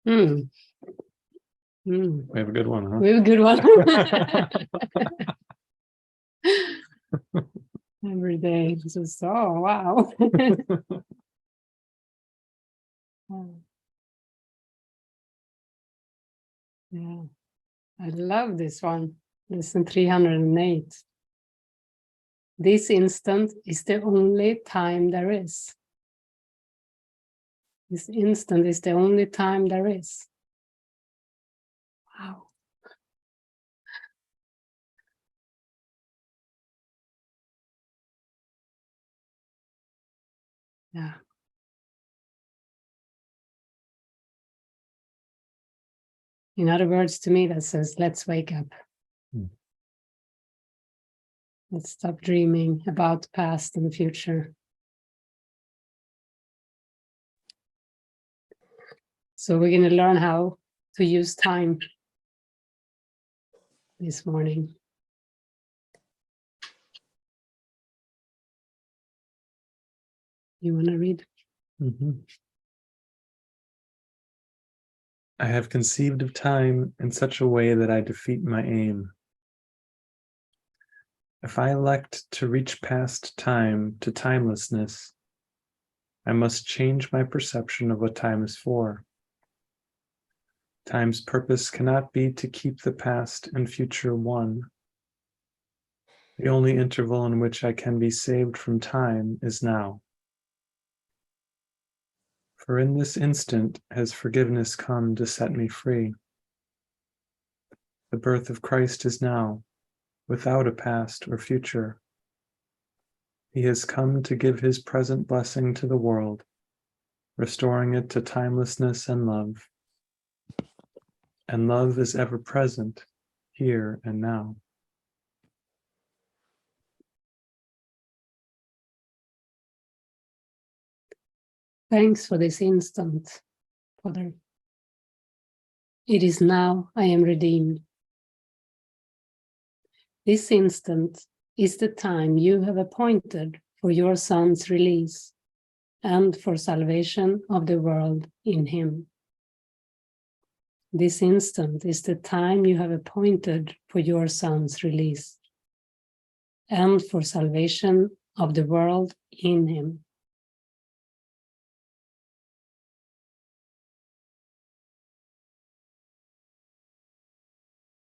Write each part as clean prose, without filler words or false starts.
Mm. Mm. We have a good one, huh? We have a good one. Every day. Just, oh, wow. Yeah, I love this one. Lesson 308. This instant is the only time there is. This instant is the only time there is. Wow. Yeah. In other words, to me, that says, let's wake up. Let's stop dreaming about the past and the future. So we're going to learn how to use time this morning. You want to read? Mm-hmm. I have conceived of time in such a way that I defeat my aim. If I elect to reach past time to timelessness, I must change my perception of what time is for. Time's purpose cannot be to keep the past and future one. The only interval in which I can be saved from time is now. For in this instant has forgiveness come to set me free. The birth of Christ is now, without a past or future. He has come to give his present blessing to the world, restoring it to timelessness and love. And love is ever present, here and now. Thanks for this instant, Father. It is now I am redeemed. This instant is the time you have appointed for your Son's release and for salvation of the world in him. This instant is the time you have appointed for your Son's release and for salvation of the world in him.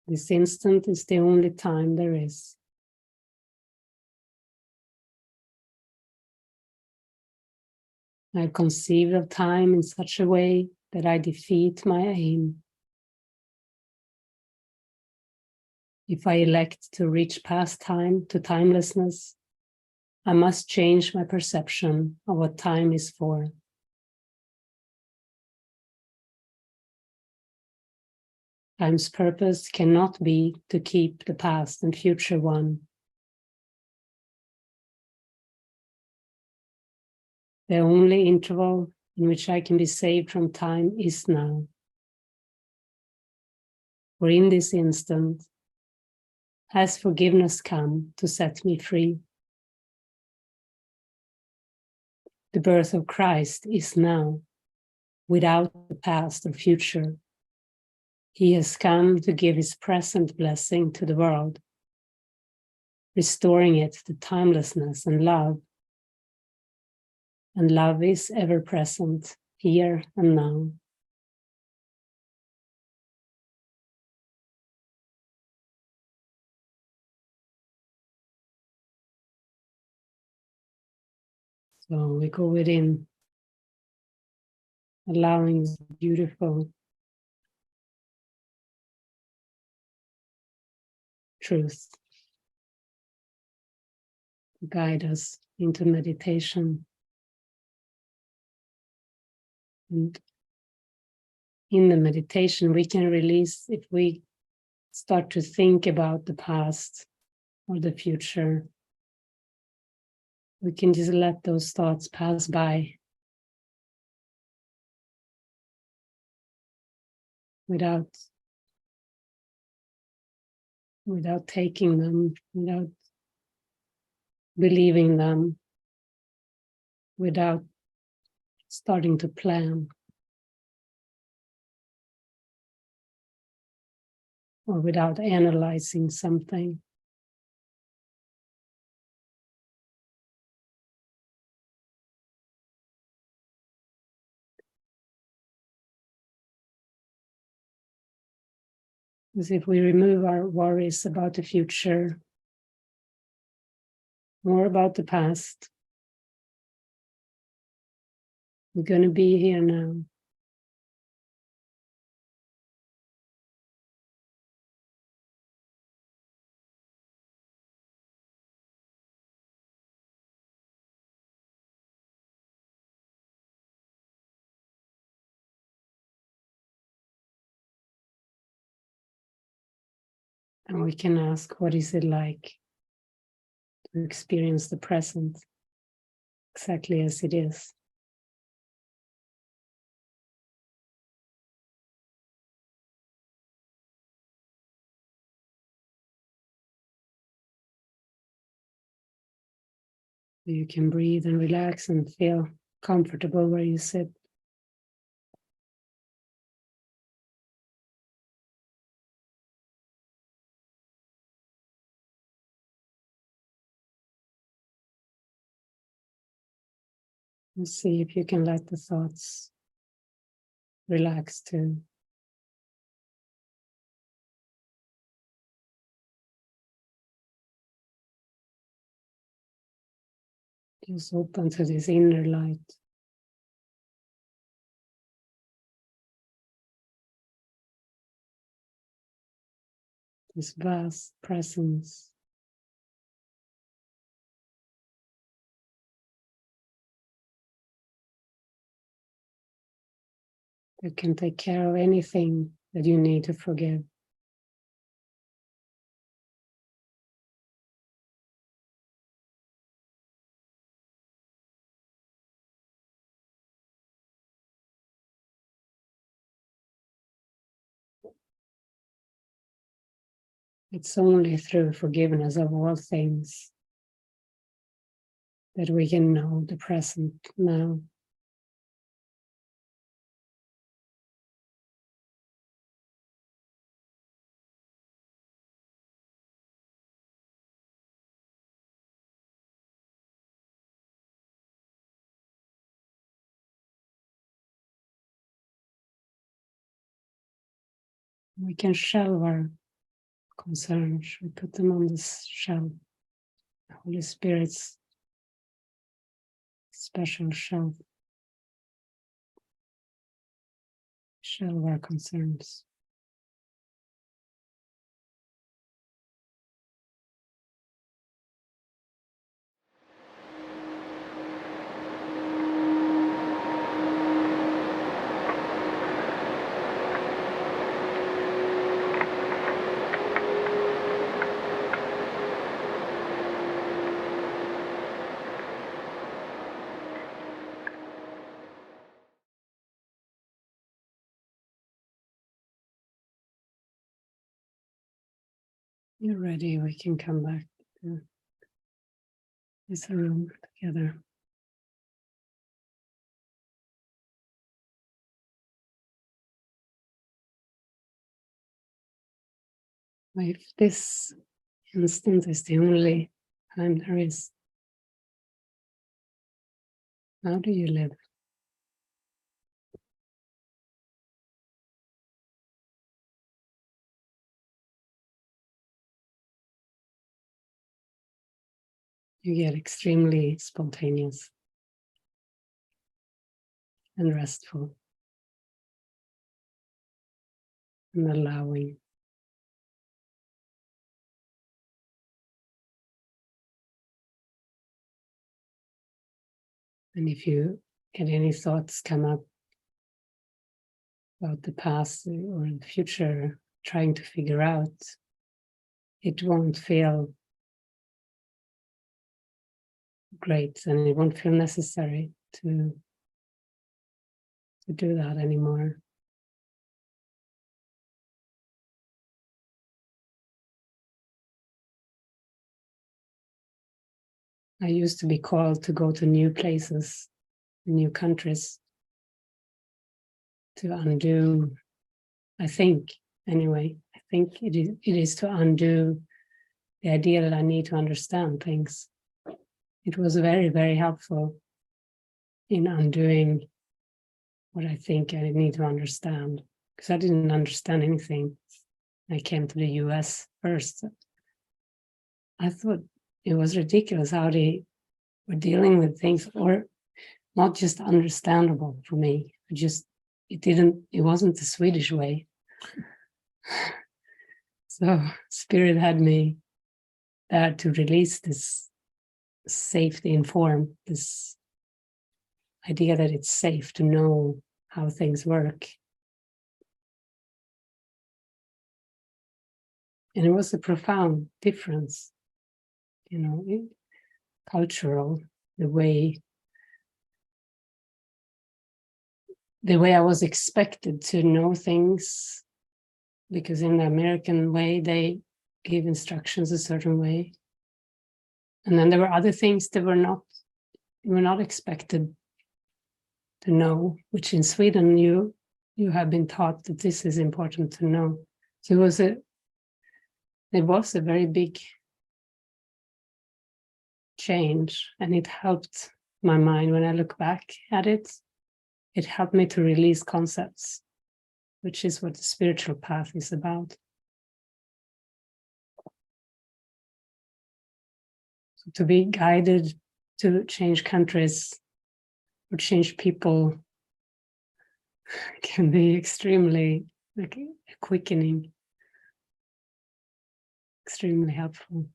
This instant is the only time there is. I conceive of time in such a way that I defeat my aim. If I elect to reach past time to timelessness, I must change my perception of what time is for. Time's purpose cannot be to keep the past and future one. The only interval in which I can be saved from time is now. For in this instant has forgiveness come to set me free. The birth of Christ is now, without the past or future. He has come to give his present blessing to the world, restoring it to timelessness and love. And love is ever present, here and now. So we go within, allowing this beautiful truth to guide us into meditation. And in the meditation, we can release, if we start to think about the past or the future, we can just let those thoughts pass by without taking them, without believing them, without starting to plan. or without analyzing something. Because if we remove our worries about the future, more about the past, we're going to be here now. And we can ask, what is it like to experience the present exactly as it is? You can breathe and relax and feel comfortable where you sit. And see if you can let the thoughts relax too. Just open to this inner light. This vast presence. That can take care of anything that you need to forgive. It's only through forgiveness of all things that we can know the present now. We can shelve our concerns. We put them on this shelf. The Holy Spirit's special shelf. Shelve our concerns. You're ready, we can come back to this room together. If this instant is the only time there is, how do you live? You get extremely spontaneous and restful and allowing. And if you get any thoughts come up about the past or the future, trying to figure out, it won't feel great and it won't feel necessary to do that anymore. I used to be called to go to new places, new countries, to undo, I think think it is to undo the idea that I need to understand things. It was very, very helpful in undoing what I think I need to understand, because I didn't understand anything. I came to the US first. I thought it was ridiculous how they were dealing with things, or not just understandable for me. It wasn't the Swedish way. So Spirit had me there to release this safety in form, this idea that it's safe to know how things work. And it was a profound difference, cultural, the way I was expected to know things, because in the American way, they give instructions a certain way. And then there were other things that were not expected to know, which in Sweden, you have been taught that this is important to know. So it was a very big change, and it helped my mind when I look back at it. It helped me to release concepts, which is what the spiritual path is about. So to be guided to change countries or change people can be extremely quickening, extremely helpful.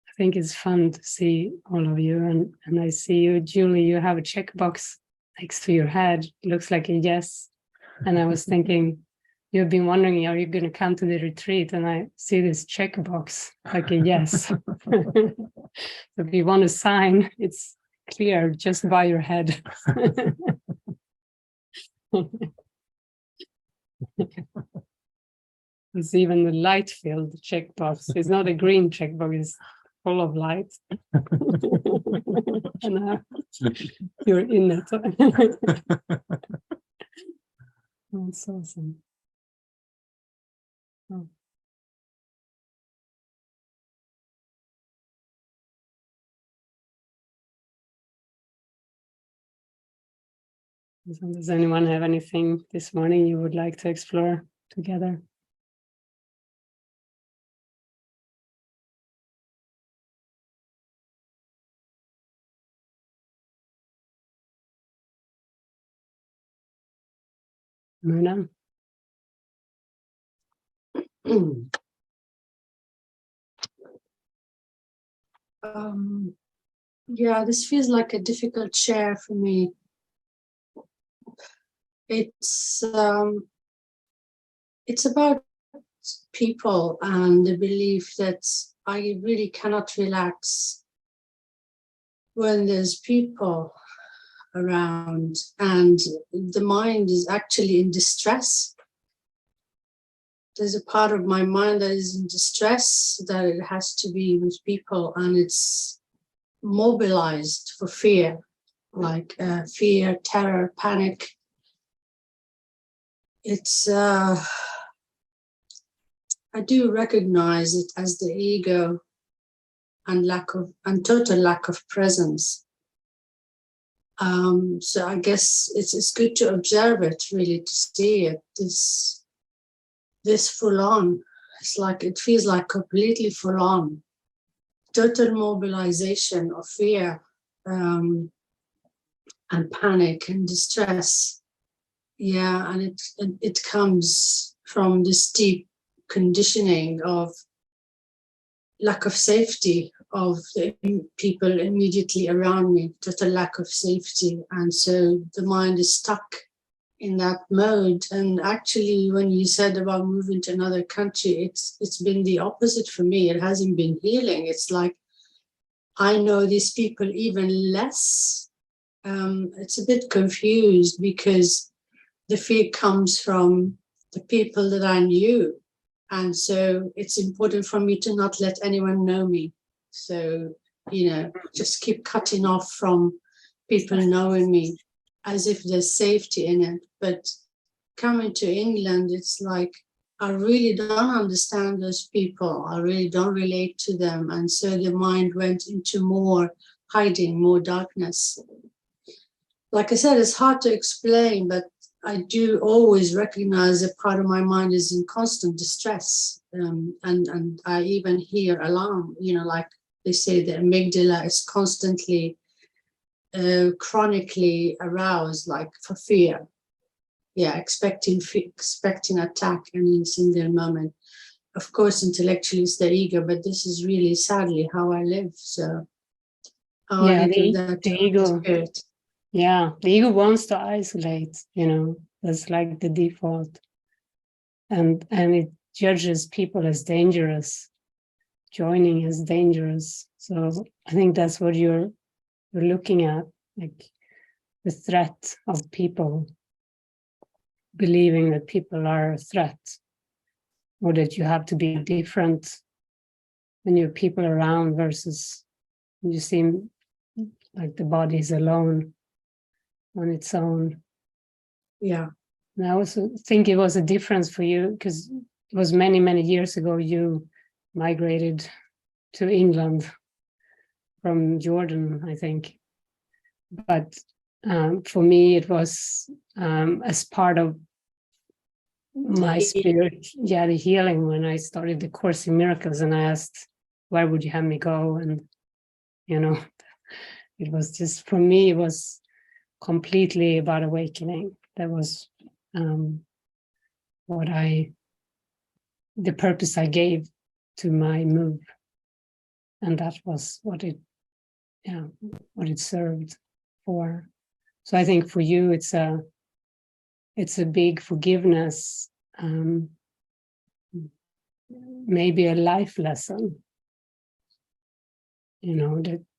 I think it's fun to see all of you, and I see you, Julie, you have a checkbox next to your head. It looks like a yes. And I was thinking, you've been wondering, are you going to come to the retreat? And I see this checkbox like a yes. So if you want to sign, it's clear just by your head. It's even the light filled checkbox. It's not a green checkbox, it's full of light. And you're in it. That's awesome. Oh. Does anyone have anything this morning you would like to explore together? Myrna? Yeah, this feels like a difficult share for me. It's about people and the belief that I really cannot relax when there's people around and the mind is actually in distress. There's a part of my mind that is in distress, that it has to be with people, and it's mobilized for fear, like fear, terror, panic. It's I do recognize it as the ego and total lack of presence. So I guess it's good to observe it, really, to see it, this full on. It's like, it feels like completely full on. Total mobilization of fear and panic and distress. Yeah, and it comes from this deep conditioning of lack of safety of the people immediately around me, total lack of safety. And so the mind is stuck in that mode. And actually, when you said about moving to another country, it's been the opposite for me. It hasn't been healing. It's like I know these people even less. It's a bit confused because the fear comes from the people that I knew. And so it's important for me to not let anyone know me. So just keep cutting off from people knowing me as if there's safety in it. But coming to England, it's like I really don't understand those people. I really don't relate to them. And so the mind went into more hiding, more darkness. Like I said, it's hard to explain, but I do always recognize that part of my mind is in constant distress. And I even hear alarm, like they say the amygdala is constantly, chronically aroused, like for fear. Yeah, expecting attack, and it's in their moment. Of course, intellectually it's the ego, but this is really sadly how I live. So how I give that to the ego. the spirit. Yeah, the ego wants to isolate, that's like the default. And it judges people as dangerous, joining as dangerous. So I think that's what you're looking at, like the threat of people, believing that people are a threat, or that you have to be different when you're people around versus you seem like the body is alone on its own. Yeah. And I also think it was a difference for you because it was many, many years ago you migrated to England from Jordan, I think. But for me, it was as part of my spirit, the healing, when I started the Course in Miracles and I asked, where would you have me go? And, it was just, for me, it was completely about awakening. That was the purpose I gave to my move. And that was what it served for. So I think for you, it's a big forgiveness, maybe a life lesson,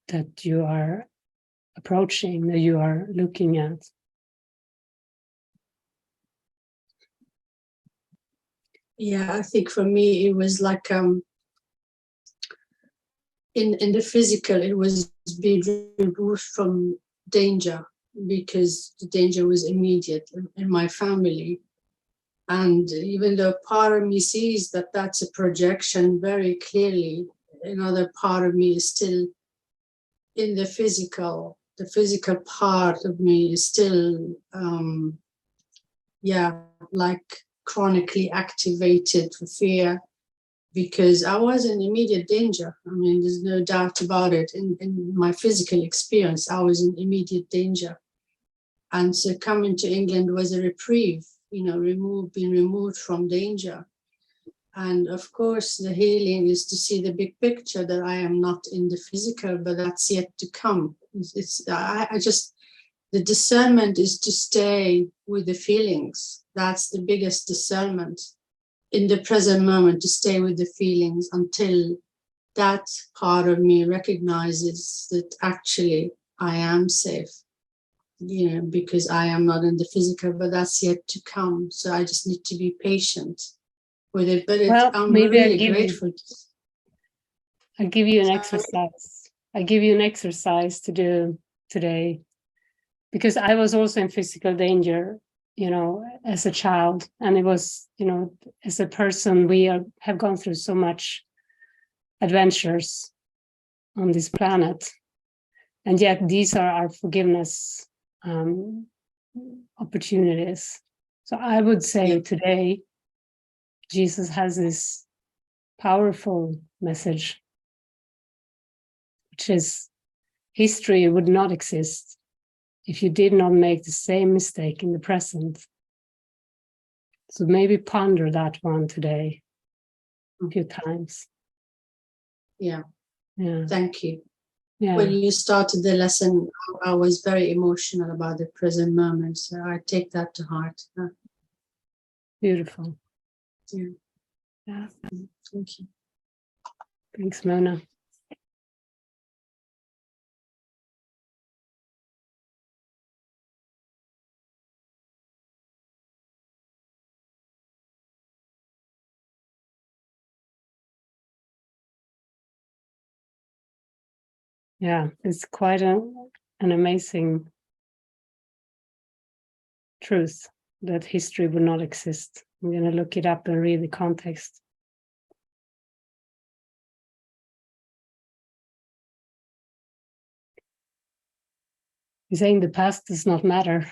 that you are approaching, that you are looking at. Yeah, I think for me, it was like in the physical, it was being removed from danger because the danger was immediate in my family. And even though part of me sees that that's a projection very clearly, another part of me is still in the physical. The physical part of me is still, like chronically activated for fear, because I was in immediate danger. I mean, there's no doubt about it. In my physical experience, I was in immediate danger. And so coming to England was a reprieve, being removed from danger. And of course, the healing is to see the big picture that I am not in the physical, but that's yet to come. The discernment is to stay with the feelings. That's the biggest discernment in the present moment, to stay with the feelings until that part of me recognizes that actually I am safe, because I am not in the physical, but that's yet to come. So I just need to be patient with it. But I'm maybe really grateful. I'll give you an exercise. I give you an exercise to do today, because I was also in physical danger, as a child. And it was, as a person, we have gone through so much adventures on this planet. And yet these are our forgiveness opportunities. So I would say today, Jesus has this powerful message, which is history would not exist if you did not make the same mistake in the present. So maybe ponder that one today a few times. Yeah. Yeah. Thank you. Yeah. When you started the lesson, I was very emotional about the present moment. So I take that to heart. Beautiful. Yeah. Yeah. Thank you. Thanks, Mona. Yeah, it's quite an amazing truth that history would not exist. I'm going to look it up and read the context. He's saying the past does not matter.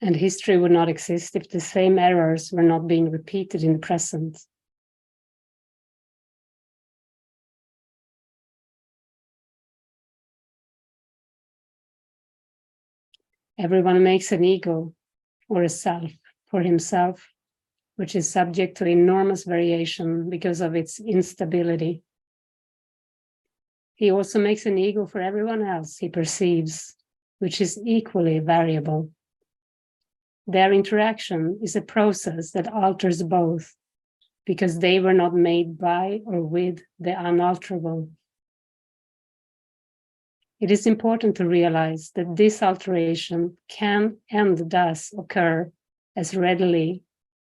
And history would not exist if the same errors were not being repeated in the present. Everyone makes an ego or a self for himself, which is subject to enormous variation because of its instability. He also makes an ego for everyone else he perceives, which is equally variable. Their interaction is a process that alters both, because they were not made by or with the unalterable. It is important to realize that this alteration can and does occur as readily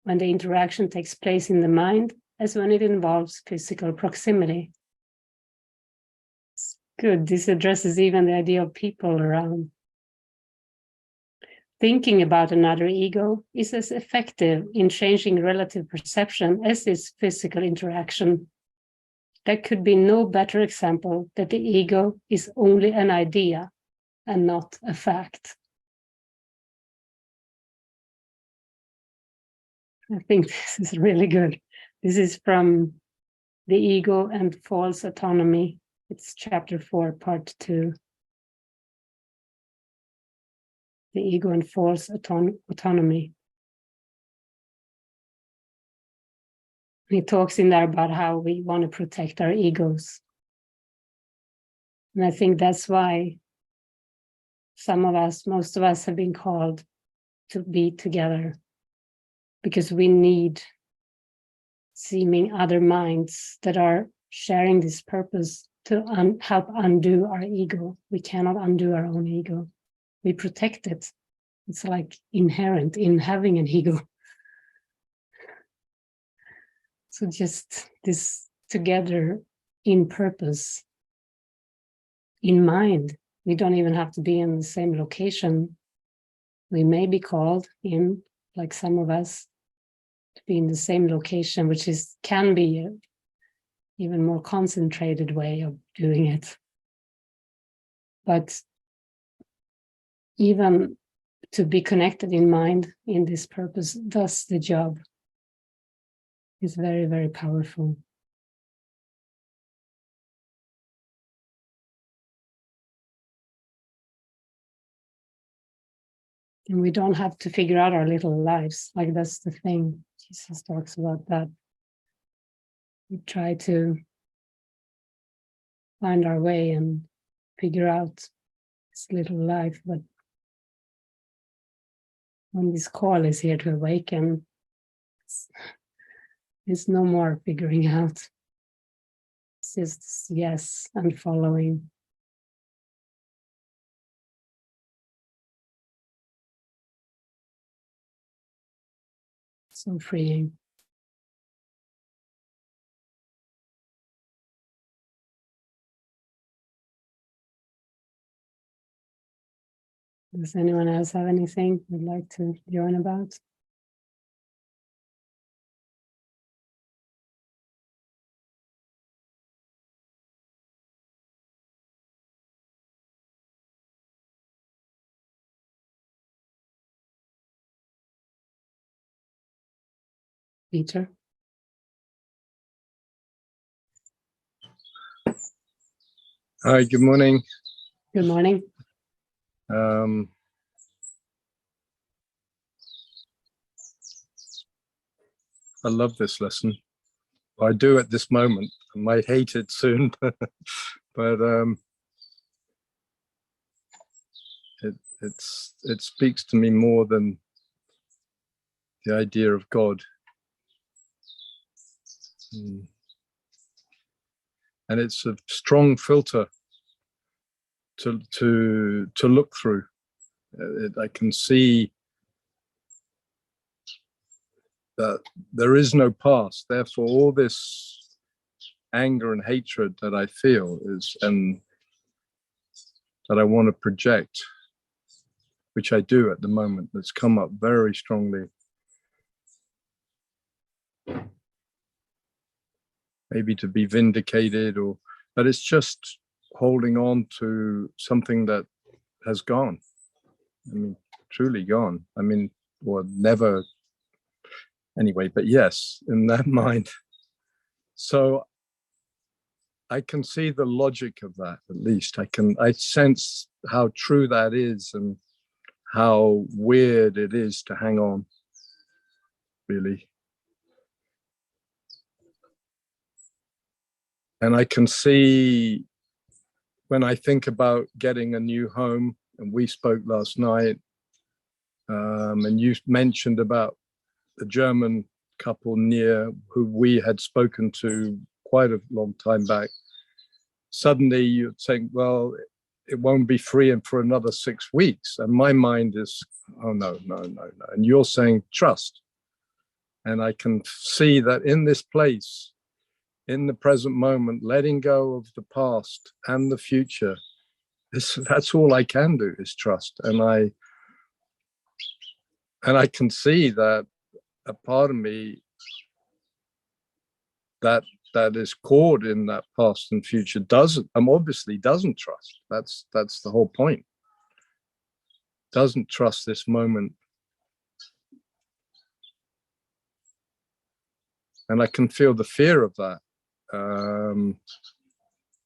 when the interaction takes place in the mind as when it involves physical proximity. It's good. This addresses even the idea of people around. Thinking about another ego is as effective in changing relative perception as is physical interaction. There could be no better example that the ego is only an idea and not a fact. I think this is really good. This is from The Ego and False Autonomy. It's chapter 4, part 2. The ego and false autonomy. He talks in there about how we want to protect our egos. And I think that's why some of us, most of us have been called to be together, because we need seeming other minds that are sharing this purpose to help undo our ego. We cannot undo our own ego. We protect it. It's like inherent in having an ego. So just this together in purpose, in mind. We don't even have to be in the same location. We may be called in, like some of us, to be in the same location, which can be an even more concentrated way of doing it. But even to be connected in mind in this purpose does the job. It's very, very powerful. And we don't have to figure out our little lives. Like, that's the thing. Jesus talks about that. We try to find our way and figure out this little life. But when this call is here to awaken, it's no more figuring out. It's just yes and following. So freeing. Does anyone else have anything they'd like to join about? Peter? Hi, good morning. Good morning. I love this lesson. I do at this moment. I might hate it soon, but it speaks to me more than the idea of God. And it's a strong filter to look through. I can see that there is no past. Therefore, all this anger and hatred that I feel is, and that I want to project, which I do at the moment, that's come up very strongly. Maybe to be vindicated, but it's just holding on to something that has gone. I mean, truly gone. I mean, or never. Anyway, but yes, in that mind. So I can see the logic of that, at least. I sense how true that is and how weird it is to hang on, really. And I can see when I think about getting a new home, and we spoke last night, and you mentioned about the German couple near who we had spoken to quite a long time back. Suddenly you'd think, well, it won't be free and for another 6 weeks. And my mind is, oh, no. And you're saying trust. And I can see that in this place, in the present moment, letting go of the past and the future, that's all I can do is trust. And I can see that a part of me that is caught in that past and future obviously doesn't trust. That's the whole point. Doesn't trust this moment. And I can feel the fear of that.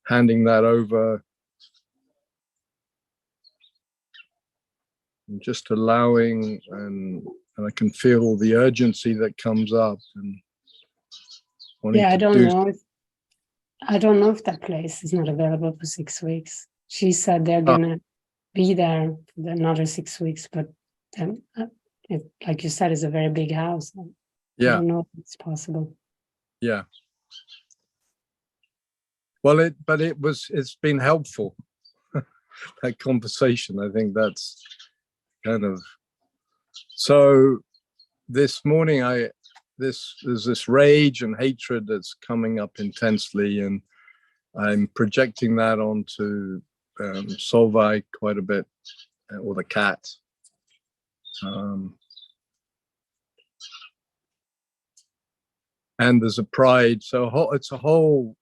Handing that over and just allowing, and I can feel the urgency that comes up and wanting Yeah, I to don't do. know. I don't know if that place is not available for 6 weeks. She said they're gonna be there for another 6 weeks, but then, like you said, it's a very big house. I Yeah, don't know if it's possible. yeah. Well, it's been helpful, that conversation. I think that's kind of, so this morning there's this rage and hatred that's coming up intensely, and I'm projecting that onto Solveig quite a bit, or the cat. And there's a pride, so it's a whole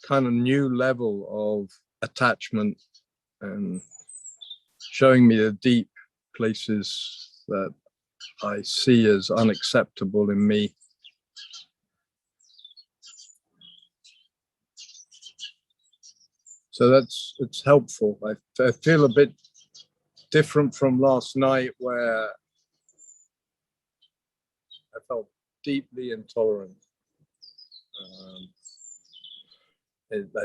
kind of new level of attachment, and showing me the deep places that I see as unacceptable in me. So it's helpful. I feel a bit different from last night, where I felt deeply intolerant.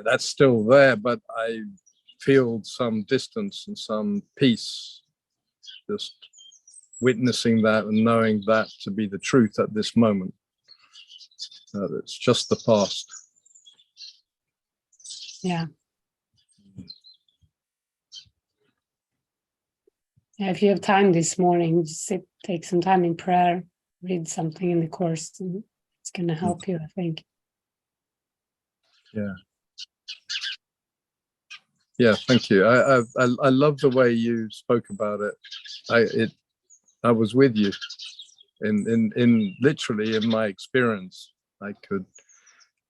That's still there, but I feel some distance and some peace, just witnessing that and knowing that to be the truth at this moment. It's just the past. Yeah. Yeah, if you have time this morning, just take some time in prayer, read something in the course, and it's going to help you, I think. Yeah, thank you. I love the way you spoke about it. I was with you in literally in my experience. I could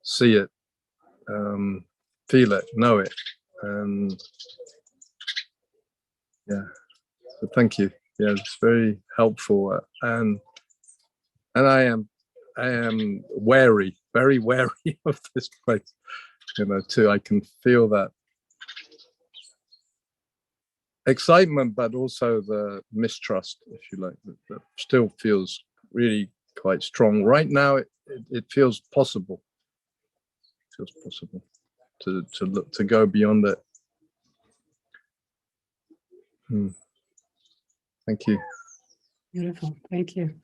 see it, feel it, know it, and yeah. So thank you. Yeah, it's very helpful, and I am wary, very wary of this place. Too. I can feel that excitement, but also the mistrust, if you like, that still feels really quite strong right now. It feels possible. It feels possible to look, to go beyond it. Thank you. Beautiful. Thank you.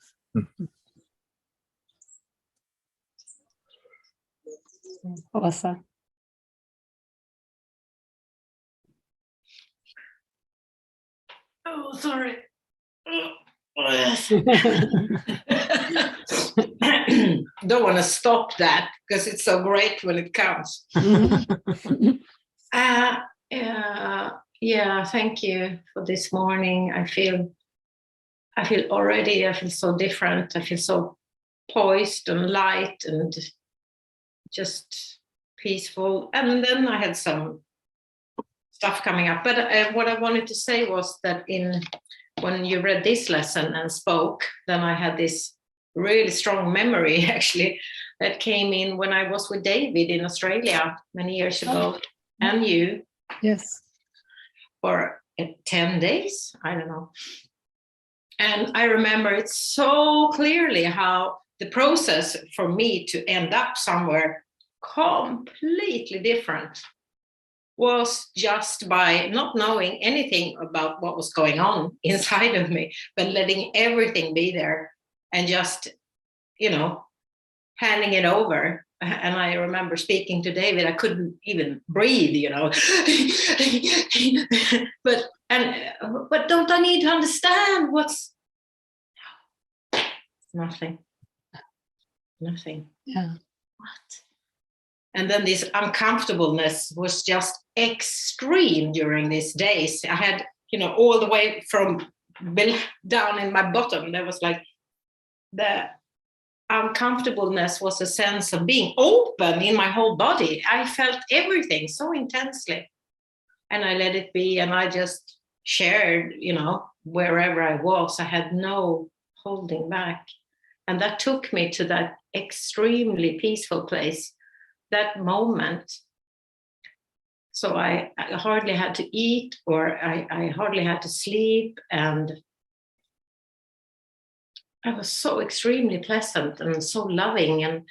Åsa. Oh, sorry. don't want to stop that because it's so great when it comes. Yeah, thank you for this morning. I feel so different. I feel so poised and light and just peaceful. And then I had some stuff coming up. But what I wanted to say was that when you read this lesson and spoke, then I had this really strong memory actually that came in when I was with David in Australia many years ago, and you. Yes. For 10 days, I don't know. And I remember it so clearly how the process for me to end up somewhere completely different was just by not knowing anything about what was going on inside of me, but letting everything be there and just, handing it over. And I remember speaking to David, I couldn't even breathe, but don't I need to understand what's nothing. Yeah. What? And then this uncomfortableness was just extreme during these days. I had, all the way from down in my bottom, there was like the uncomfortableness was a sense of being open in my whole body. I felt everything so intensely, and I let it be, and I just shared, wherever I was. I had no holding back, and that took me to that extremely peaceful place, that moment. So I hardly had to eat, or I hardly had to sleep, and I was so extremely pleasant and so loving, and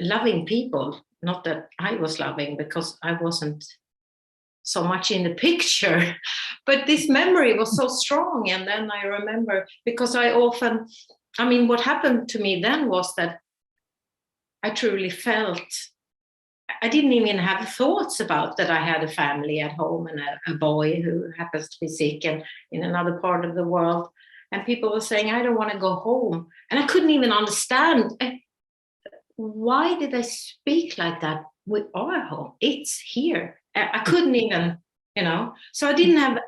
loving people. Not that I was loving, because I wasn't so much in the picture, but this memory was so strong. And then I remember, because what happened to me then was that I truly felt, I didn't even have thoughts about that I had a family at home and a boy who happens to be sick and in another part of the world. And people were saying, I don't want to go home. And I couldn't even understand. Why did I speak like that? We are home. It's here. I couldn't even, So I didn't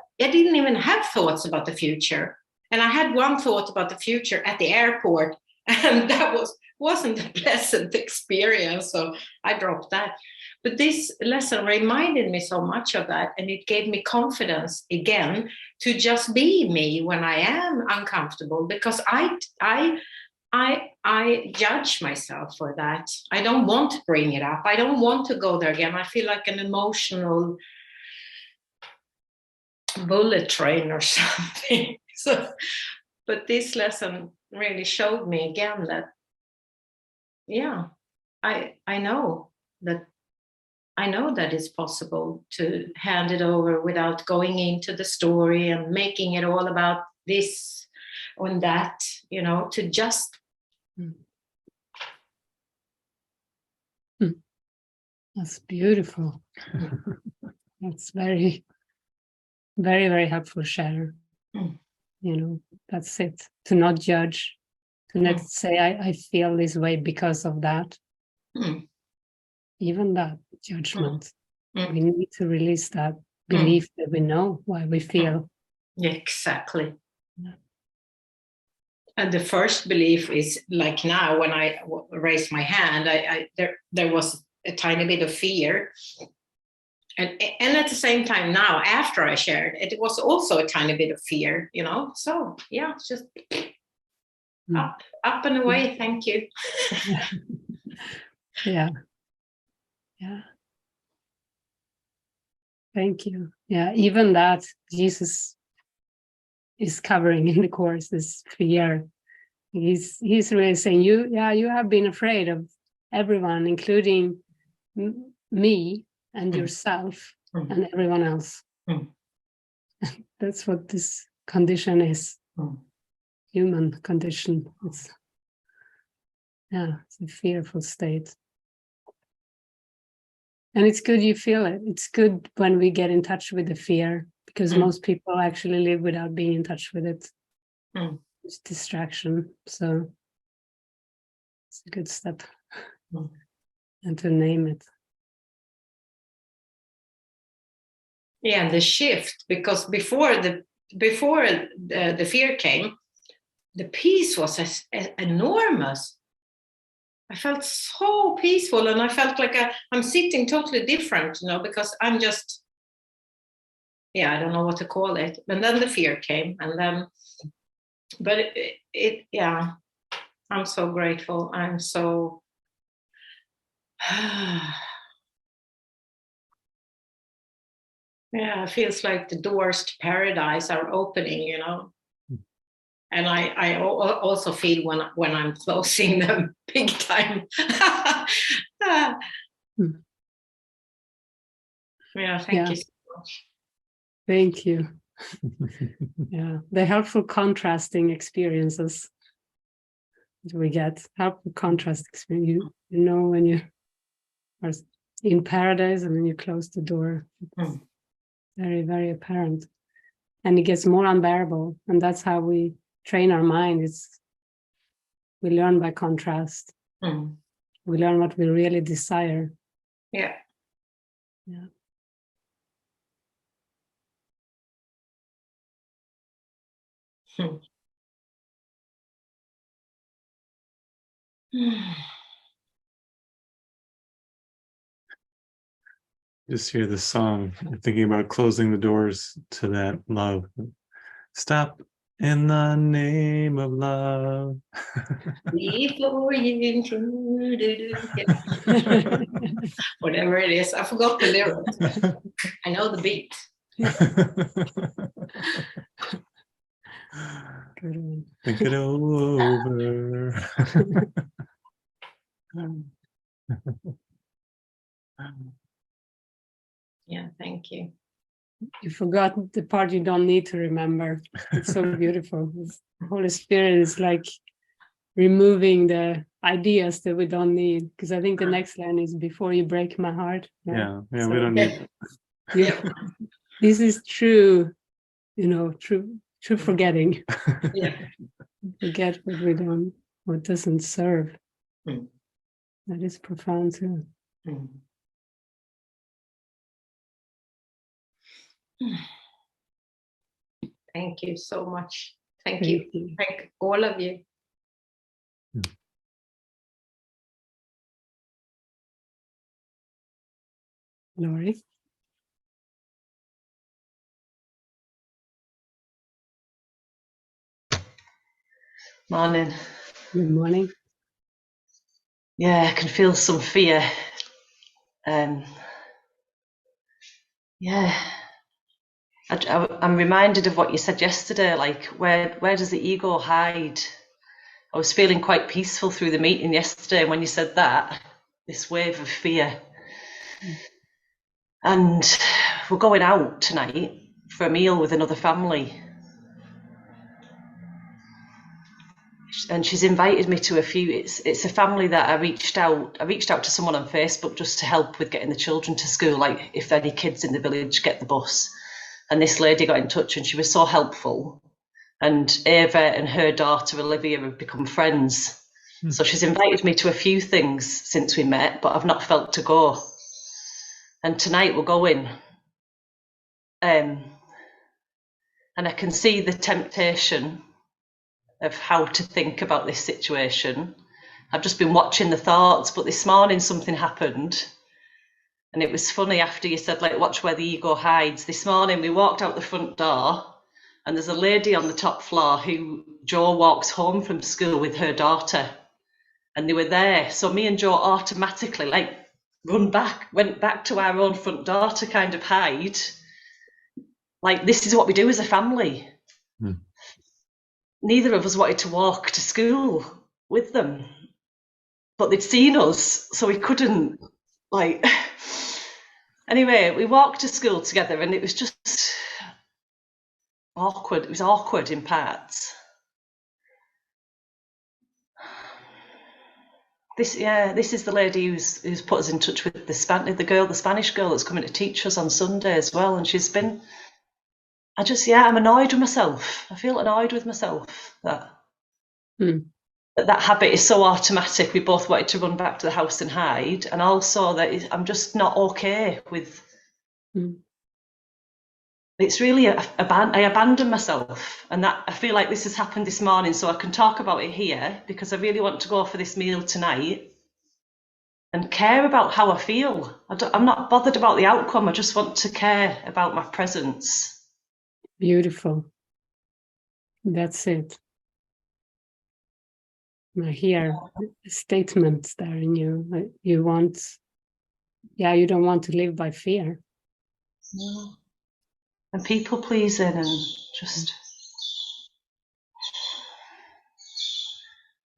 even have thoughts about the future. And I had one thought about the future at the airport. And that wasn't a pleasant experience. So I dropped that. But this lesson reminded me so much of that, and it gave me confidence again to just be me when I am uncomfortable, because I judge myself for that. I don't want to bring it up. I don't want to go there again. I feel like an emotional bullet train or something. But this lesson really showed me again that, I know that it's possible to hand it over without going into the story and making it all about this and that, to just. That's beautiful. That's very, very, very helpful, share. That's it. To not judge, to not say, I feel this way because of that. Even that judgment. We need to release that belief that we know why we feel. Exactly. Yeah. And the first belief is like now when I raised my hand, there was a tiny bit of fear. And at the same time now, after I shared, it was also a tiny bit of fear, So just up and away. Thank you. Yeah. Thank you. Yeah, even that Jesus is covering in the Course, this fear. He's really saying, you have been afraid of everyone, including me and yourself and everyone else. That's what this condition is. Human condition. It's a fearful state. And it's good you feel it. It's good when we get in touch with the fear, because most people actually live without being in touch with it. It's distraction. So It's a good step. Mm. And to name it. Yeah, and the shift, because before the fear came, the peace was enormous. I felt so peaceful, and I felt like I'm sitting totally different, because I'm just, I don't know what to call it. And then the fear came, and then, but I'm so grateful. I'm so, it feels like the doors to paradise are opening, And I also feel when I'm closing them big time. Thank you so much. Thank you. Yeah, the helpful contrasting experiences that we get. Helpful contrast experience. You know when you are in paradise and when you close the door. It's very, very apparent. And it gets more unbearable. And that's how we train our mind. We learn by contrast. We learn what we really desire. Yeah. Just hear the song. I'm thinking about closing the doors to that love. Stop in the name of love. Before you intrude, whatever it is, I forgot the lyrics. I know the beat. Good one. Think it over. Yeah, thank you. You forgot the part you don't need to remember. It's so beautiful. The Holy Spirit is like removing the ideas that we don't need. Because I think the next line is before you break my heart. Yeah, So, we don't need. This is true, true forgetting. Yeah. Forget what doesn't serve. That is profound too. Thank you so much. Thank you. Thank all of you. Laurie? Morning. Good morning. Yeah, I can feel some fear. I'm reminded of what you said yesterday, like where does the ego hide? I was feeling quite peaceful through the meeting yesterday, and when you said that, this wave of fear. And we're going out tonight for a meal with another family. And she's invited me to a few. It's a family that I reached out to someone on Facebook just to help with getting the children to school, like if any kids in the village get the bus. And this lady got in touch and she was so helpful. And Ava and her daughter Olivia have become friends. So she's invited me to a few things since we met, but I've not felt to go. And tonight we're going. And I can see the temptation of how to think about this situation. I've just been watching the thoughts, but this morning something happened. And it was funny after you said, like, watch where the ego hides. This morning we walked out the front door and there's a lady on the top floor who Jo walks home from school with her daughter. And they were there. So me and Jo automatically went back to our own front door to kind of hide. Like, this is what we do as a family. Neither of us wanted to walk to school with them, but they'd seen us, so we couldn't, Anyway, we walked to school together and it was just awkward. It was awkward in parts. This is the lady who's put us in touch with the Spanish girl that's coming to teach us on Sunday as well, and she's been. I'm annoyed with myself. I feel annoyed with myself that that habit is so automatic. We both wanted to run back to the house and hide, and also that I'm just not okay with. It's really I abandon myself, and that I feel like this has happened this morning, so I can talk about it here because I really want to go for this meal tonight and care about how I feel. I'm not bothered about the outcome. I just want to care about my presence. Beautiful. That's it. I hear statements there in you. You want, you don't want to live by fear. No. And people pleasing and just.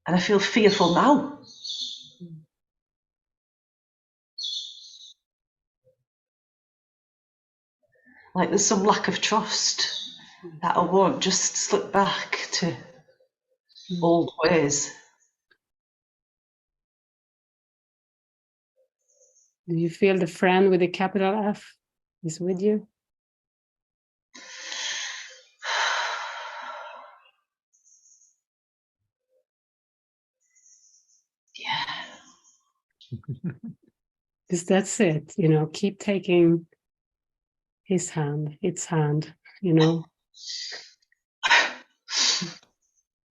And I feel fearful now. Like there's some lack of trust that I won't just slip back to old ways. Do you feel the friend with a capital F is with you? Yeah. Because that's it, keep taking his hand, its hand,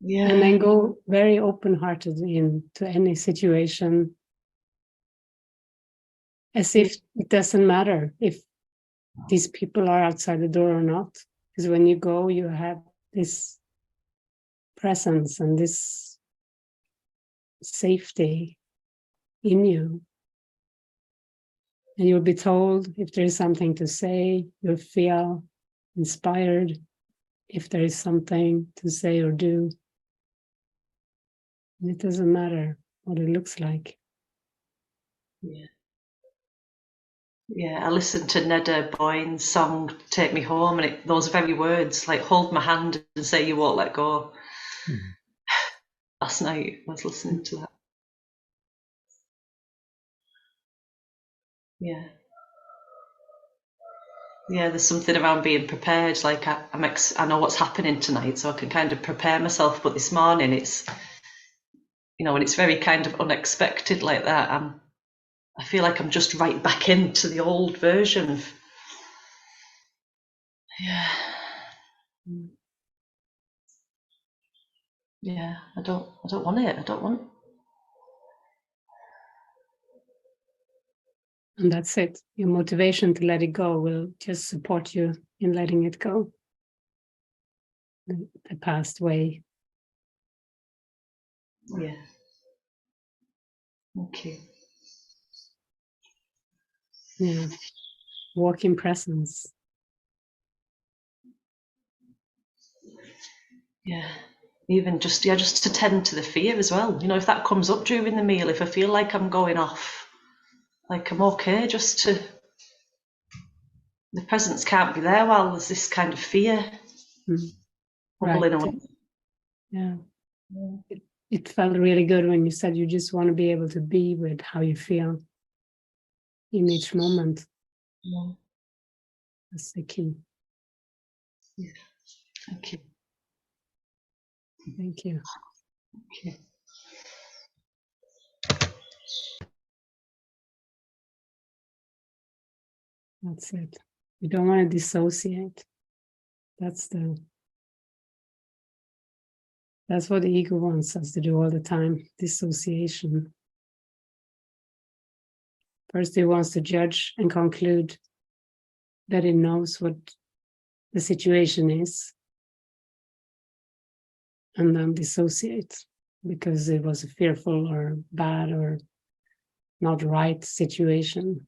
Yeah. And then go very open-hearted into any situation, as if it doesn't matter if these people are outside the door or not. Because when you go, you have this presence and this safety in you. And you'll be told if there is something to say, you'll feel inspired if there is something to say or do. And it doesn't matter what it looks like. Yeah. Yeah, I listened to Neda Boyne's song "Take Me Home," and those very words, like "hold my hand and say you won't let go." Last night I was listening to that. Yeah. Yeah, there's something around being prepared. Like I know what's happening tonight, so I can kind of prepare myself. But this morning, it's when it's very kind of unexpected like that, I feel like I'm just right back into the old version of. Yeah. Yeah, I don't want it. I don't want. And that's it. Your motivation to let it go will just support you in letting it go. The past way. Yeah. Okay. Yeah. Walk in presence. Yeah. Even just to tend to the fear as well. If that comes up during the meal, if I feel like I'm going off, like I'm okay, just to. The presence can't be there while there's this kind of fear bubbling away. Yeah. It felt really good when you said you just want to be able to be with how you feel in each moment. Yeah. That's the key. Yeah. Thank you. Thank you. Okay. That's it. You don't want to dissociate. That's what the ego wants us to do all the time, dissociation. First, it wants to judge and conclude that it knows what the situation is, and then dissociate because it was a fearful or bad or not right situation.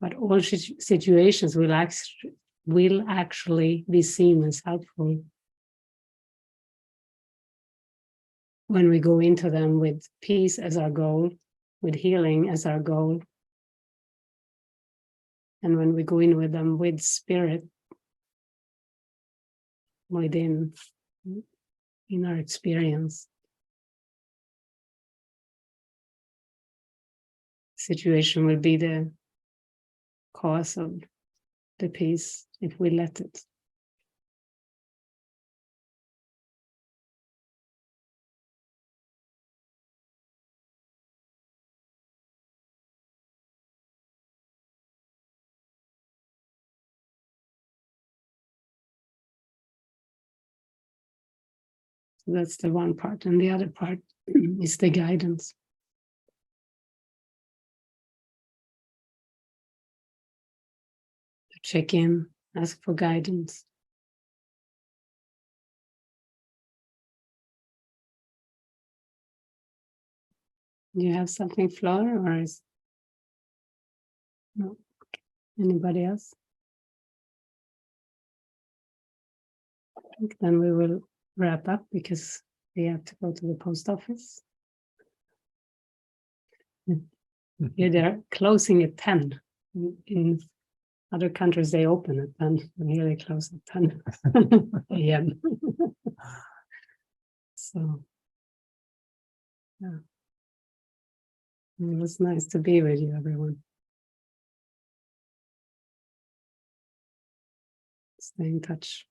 But all situations will actually be seen as helpful when we go into them with peace as our goal, with healing as our goal, and when we go in with them with spirit within in our experience. Situation will be the cause of the peace if we let it. So that's the one part. And the other part is the guidance. Check in, ask for guidance. Do you have something, Flora, or is no? Anybody else? I think then we will wrap up because we have to go to the post office. Yeah, they're closing at 10. In other countries, they open at 10, and here they close at 10 a.m. So, yeah. It was nice to be with you, everyone. Stay in touch.